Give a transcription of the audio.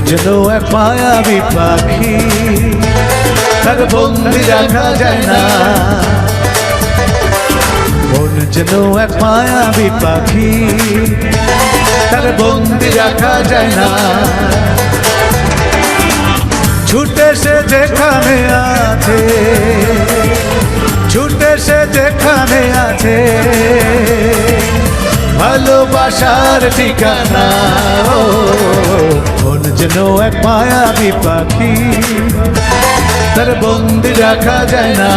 যেন এক মায়াবী পাখি, তার বন্দি রাখা যায় না। মন যেন এক মায়াবী পাখি, তার বন্দি রাখা যায় না। ছুটে সে যেখানে আছে, ছুটে সে যেখানে আছে, ভালোবাসার ঠিকানা। মন যেন এক মায়াবী পাখি, তার বন্দি রাখা যায় না।